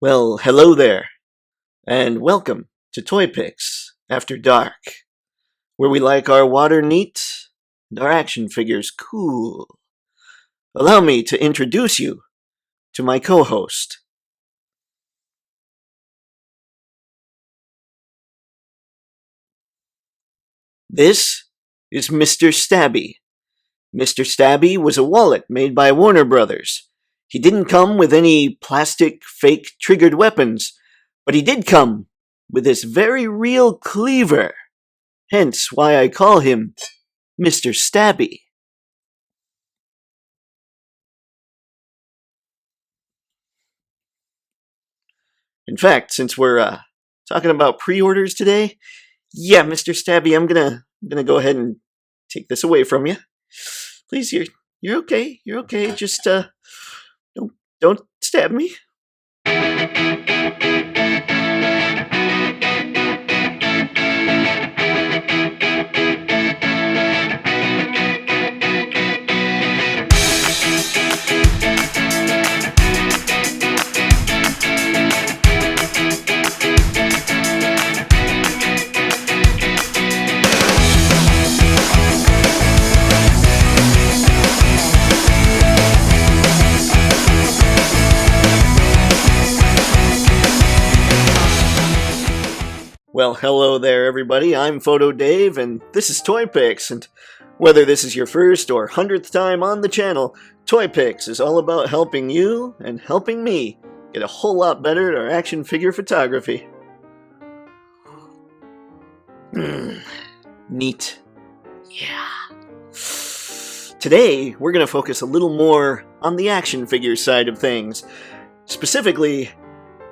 Well, hello there, and welcome to Toypixx After Dark, where we like our water neat and our action figures cool. Allow me to introduce you to my co-host. This is Mr. Stabby. Mr. Stabby was a wallet made by Warner Brothers. He didn't come with any plastic, fake triggered weapons, but he did come with this very real cleaver. Hence why I call him Mr. Stabby. In fact, since we're talking about pre-orders today, yeah, Mr. Stabby, I'm gonna go ahead and take this away from you. Please, you're okay. You're okay. Just don't stab me. Well, hello there, everybody. I'm Photo Dave, and this is Toypixx. And whether this is your first or 100th time on the channel, Toypixx is all about helping you and helping me get a whole lot better at our action figure photography. Neat. Yeah. Today, we're going to focus a little more on the action figure side of things. Specifically,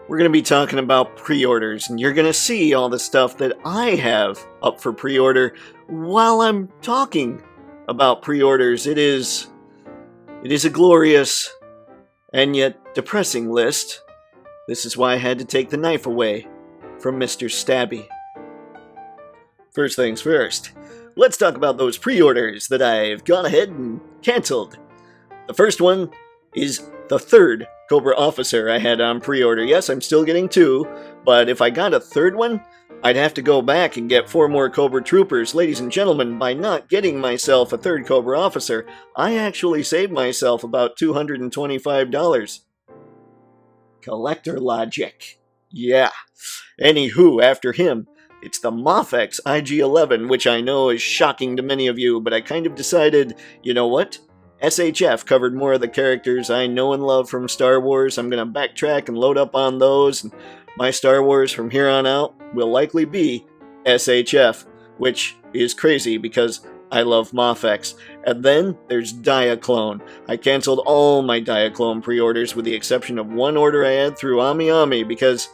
we're going to be talking about pre-orders, and you're going to see all the stuff that I have up for pre-order while I'm talking about pre-orders. It is a glorious and yet depressing list. This is why I had to take the knife away from Mr. Stabby. First things first, let's talk about those pre-orders that I've gone ahead and canceled. The first one is the third Cobra officer I had on pre-order. Yes, I'm still getting 2, but if I got a third one, I'd have to go back and get 4 more Cobra troopers. Ladies and gentlemen, by not getting myself a third Cobra officer, I actually saved myself about $225. Collector logic. Yeah. Anywho, after him, it's the Mafix Ig-11, which I know is shocking to many of you, but I kind of decided, you know what? SHF covered more of the characters I know and love from Star Wars. I'm going to backtrack and load up on those. And my Star Wars from here on out will likely be SHF, which is crazy because I love Mafix. And then there's Diaclone. I canceled all my Diaclone pre-orders with the exception of one order I had through AmiAmi because,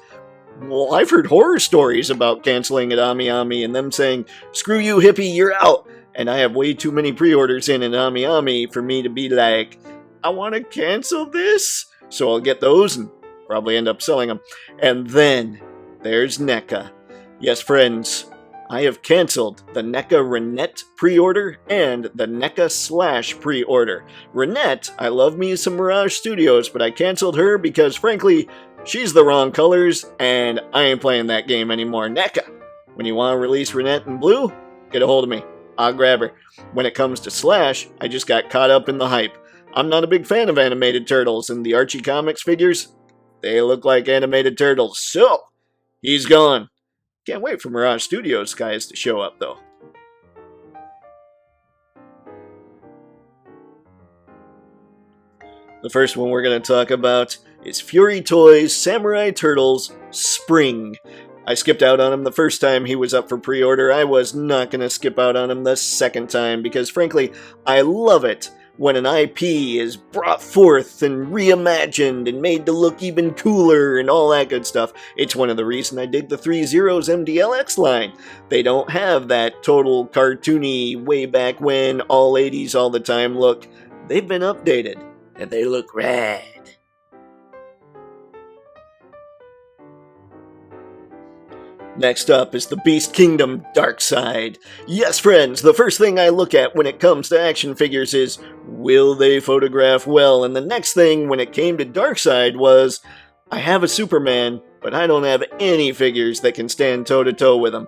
well, I've heard horror stories about canceling at AmiAmi and them saying, "Screw you, hippie, you're out." And I have way too many pre-orders in AmiAmi for me to be like, I want to cancel this. So I'll get those and probably end up selling them. And then there's NECA. Yes, friends, I have canceled the NECA Renette pre-order and the NECA / pre-order. Renette, I love me some Mirage Studios, but I canceled her because, frankly, she's the wrong colors, and I ain't playing that game anymore. NECA, when you want to release Renette in blue, get a hold of me. I'll grab her. When it comes to Slash, I just got caught up in the hype. I'm not a big fan of animated turtles, and the Archie Comics figures, they look like animated turtles. So, he's gone. Can't wait for Mirage Studios guys to show up, though. The first one we're going to talk about is Fury Toys Samurai Turtles Spring. I skipped out on him the first time he was up for pre-order. I was not going to skip out on him the second time because, frankly, I love it when an IP is brought forth and reimagined and made to look even cooler and all that good stuff. It's one of the reasons I dig the 3 Zeros Mdlx line. They don't have that total cartoony, way back when, all 80s all the time look. They've been updated, and they look rad. Next up is the Beast Kingdom Dark Side. Yes, friends, the first thing I look at when it comes to action figures is, will they photograph well? And the next thing when it came to Dark Side was, I have a Superman, but I don't have any figures that can stand toe-to-toe with him.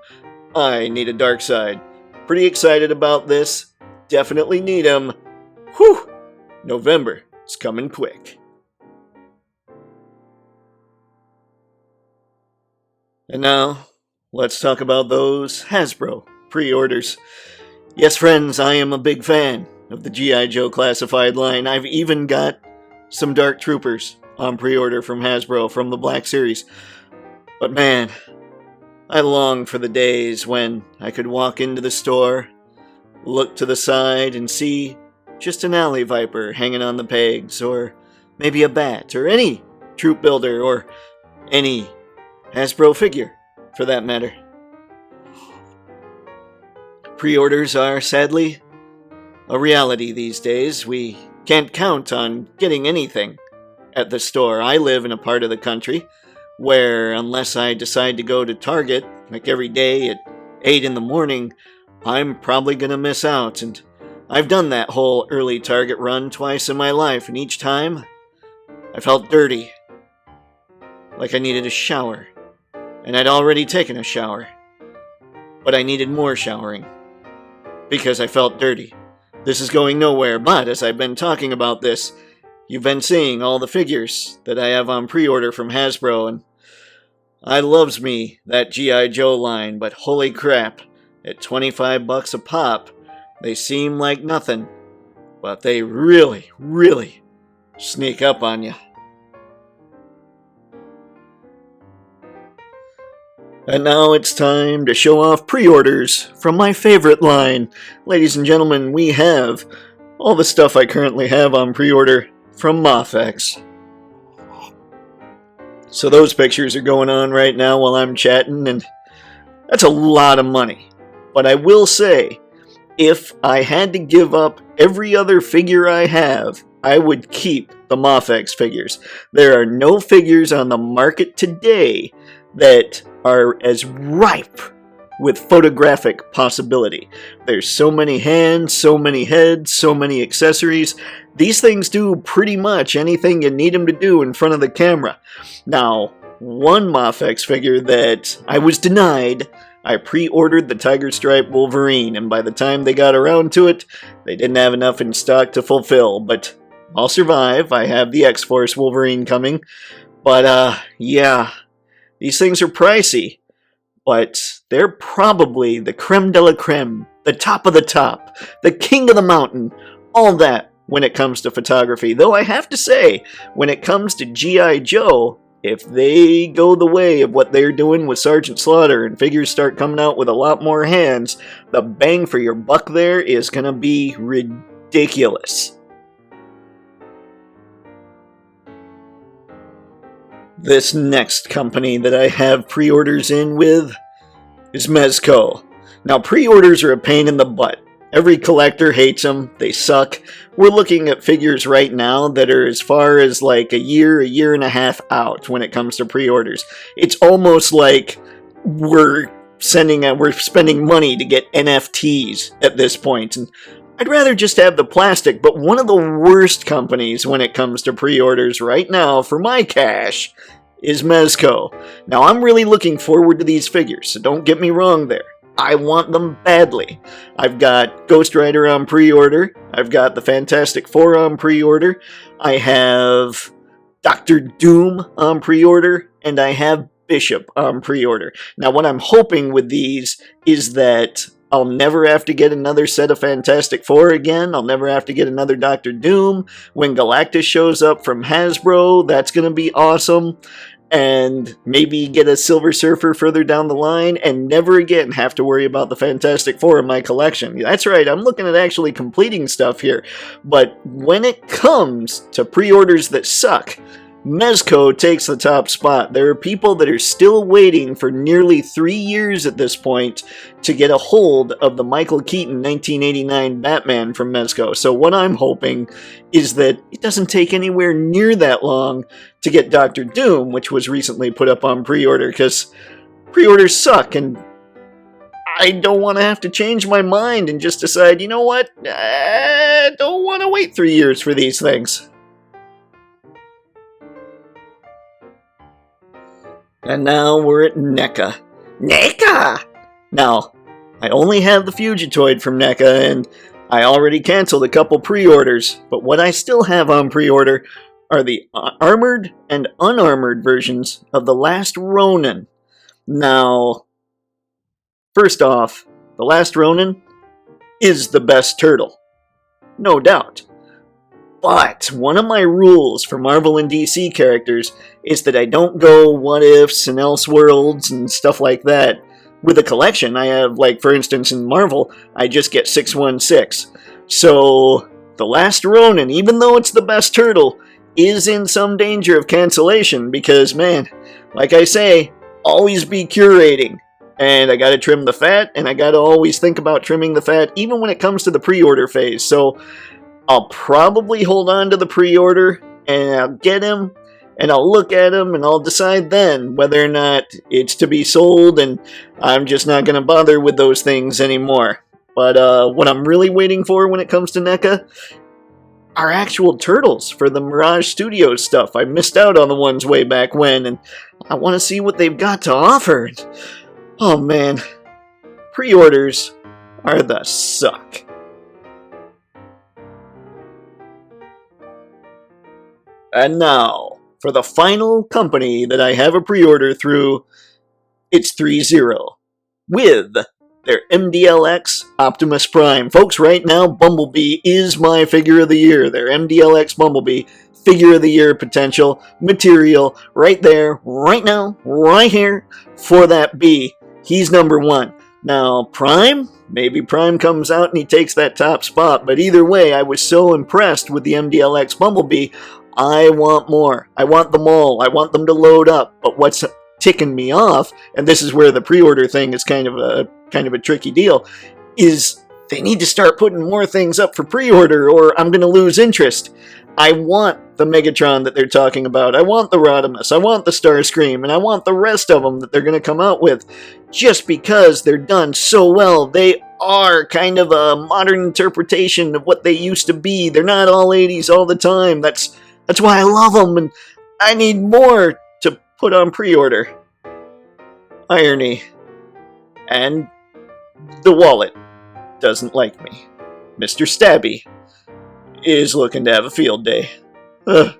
I need a Darkseid. Pretty excited about this. Definitely need him. Whew! November is coming quick. And now, let's talk about those Hasbro pre-orders. Yes, friends, I am a big fan of the G.I. Joe classified line. I've even got some Dark Troopers on pre-order from Hasbro from the Black Series. But man, I long for the days when I could walk into the store, look to the side, and see just an alley viper hanging on the pegs, or maybe a bat, or any troop builder, or any Hasbro figure, for that matter. Pre-orders are, sadly, a reality these days. We can't count on getting anything at the store. I live in a part of the country where, unless I decide to go to Target, like every day at 8 in the morning, I'm probably going to miss out. And I've done that whole early Target run twice in my life, and each time, I felt dirty. Like I needed a shower. And I'd already taken a shower. But I needed more showering. Because I felt dirty. This is going nowhere, but as I've been talking about this, you've been seeing all the figures that I have on pre-order from Hasbro, and I loves me that G.I. Joe line, but holy crap, at $25 a pop, they seem like nothing, but they really, really sneak up on you. And now it's time to show off pre-orders from my favorite line. Ladies and gentlemen, we have all the stuff I currently have on pre-order from Mafix. So those pictures are going on right now while I'm chatting, and that's a lot of money. But I will say, if I had to give up every other figure I have, I would keep the Mafix figures. There are no figures on the market today that are as ripe with photographic possibility. There's so many hands, so many heads, so many accessories. These things do pretty much anything you need them to do in front of the camera. Now, one Mafix figure that I was denied, I pre-ordered the Tiger Stripe Wolverine, and by the time they got around to it, they didn't have enough in stock to fulfill, but I'll survive. I have the X-Force Wolverine coming. But, yeah, these things are pricey, but they're probably the creme de la creme, the top of the top, the king of the mountain, all that when it comes to photography. Though I have to say, when it comes to G.I. Joe, if they go the way of what they're doing with Sergeant Slaughter and figures start coming out with a lot more hands, the bang for your buck there is going to be ridiculous. This next company that I have pre-orders in with is Mezco. Now, pre-orders are a pain in the butt. Every collector hates them. They suck. We're looking at figures right now that are as far as like a year and a half out when it comes to pre-orders. It's almost like we're spending money to get NFTs at this point. And I'd rather just have the plastic, but one of the worst companies when it comes to pre-orders right now for my cash is Mezco. Now, I'm really looking forward to these figures, so don't get me wrong there. I want them badly. I've got Ghost Rider on pre-order. I've got the Fantastic Four on pre-order. I have Dr. Doom on pre-order, and I have Bishop on pre-order. Now, what I'm hoping with these is that I'll never have to get another set of Fantastic Four again. I'll never have to get another Dr. Doom. When Galactus shows up from Hasbro, that's going to be awesome. And maybe get a Silver Surfer further down the line, and never again have to worry about the Fantastic Four in my collection. That's right, I'm looking at actually completing stuff here. But when it comes to pre-orders that suck, Mezco takes the top spot. There are people that are still waiting for nearly 3 years at this point to get a hold of the Michael Keaton 1989 Batman from Mezco. So what I'm hoping is that it doesn't take anywhere near that long to get Dr. Doom, which was recently put up on pre-order, because pre-orders suck, and I don't want to have to change my mind and just decide, you know what, I don't want to wait 3 years for these things. And now we're at NECA. NECA! Now, I only have the Fugitoid from NECA, and I already canceled a couple pre-orders, but what I still have on pre-order are the armored and unarmored versions of The Last Ronin. Now, first off, The Last Ronin is the best turtle. No doubt. But one of my rules for Marvel and DC characters is that I don't go what-ifs and Elseworlds and stuff like that. With a collection, I have, like, for instance, in Marvel, I just get 616. So, The Last Ronin, even though it's the best turtle, is in some danger of cancellation because, man, like I say, always be curating. And I gotta trim the fat, and I gotta always think about trimming the fat, even when it comes to the pre-order phase. So, I'll probably hold on to the pre-order, and I'll get him, and I'll look at him, and I'll decide then whether or not it's to be sold, and I'm just not going to bother with those things anymore. But what I'm really waiting for when it comes to NECA are actual turtles for the Mirage Studios stuff. I missed out on the ones way back when, and I want to see what they've got to offer. Oh man, pre-orders are the suck. And now, for the final company that I have a pre-order through, it's 3-0, with their Mdlx Optimus Prime. Folks, right now, Bumblebee is my figure of the year. Their Mdlx Bumblebee, figure of the year potential, material, right there, right now, right here, for that B. He's number one. Now, Prime? Maybe Prime comes out and he takes that top spot, but either way, I was so impressed with the Mdlx Bumblebee, I want more. I want them all. I want them to load up. But what's ticking me off, and this is where the pre-order thing is kind of a tricky deal, is they need to start putting more things up for pre-order or I'm going to lose interest. I want the Megatron that they're talking about. I want the Rodimus. I want the Starscream. And I want the rest of them that they're going to come out with. Just because they're done so well. They are kind of a modern interpretation of what they used to be. They're not all 80s all the time. That's why I love them, and I need more to put on pre-order. Irony. And the wallet doesn't like me. Mr. Stabby is looking to have a field day. Ugh.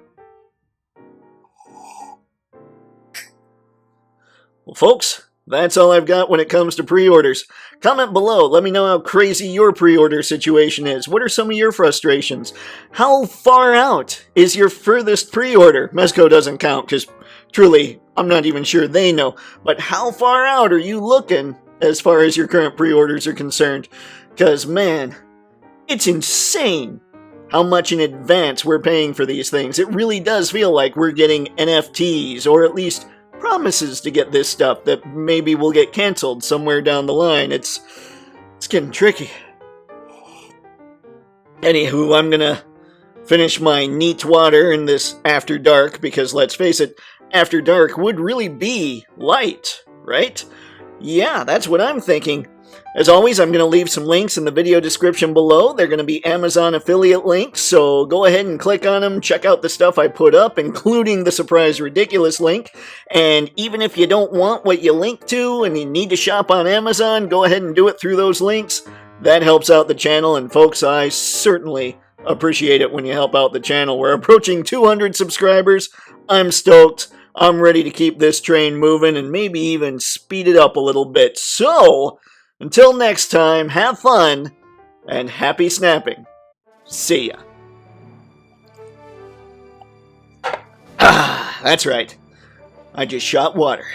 Well, folks, that's all I've got when it comes to pre-orders. Comment below. Let me know how crazy your pre-order situation is. What are some of your frustrations? How far out is your furthest pre-order? Mezco doesn't count because, truly, I'm not even sure they know. But how far out are you looking as far as your current pre-orders are concerned? Because, man, it's insane how much in advance we're paying for these things. It really does feel like we're getting NFTs, or at least promises to get this stuff that maybe will get canceled somewhere down the line. It's getting tricky. Anywho, I'm gonna finish my neat water in this after dark because let's face it, after dark would really be light, right? Yeah, that's what I'm thinking. As always, I'm going to leave some links in the video description below. They're going to be Amazon affiliate links, so go ahead and click on them. Check out the stuff I put up, including the Surprise Ridiculous link. And even if you don't want what you link to and you need to shop on Amazon, go ahead and do it through those links. That helps out the channel, and folks, I certainly appreciate it when you help out the channel. We're approaching 200 subscribers. I'm stoked. I'm ready to keep this train moving and maybe even speed it up a little bit. So, until next time, have fun and happy snapping. See ya. Ah, that's right. I just shot water.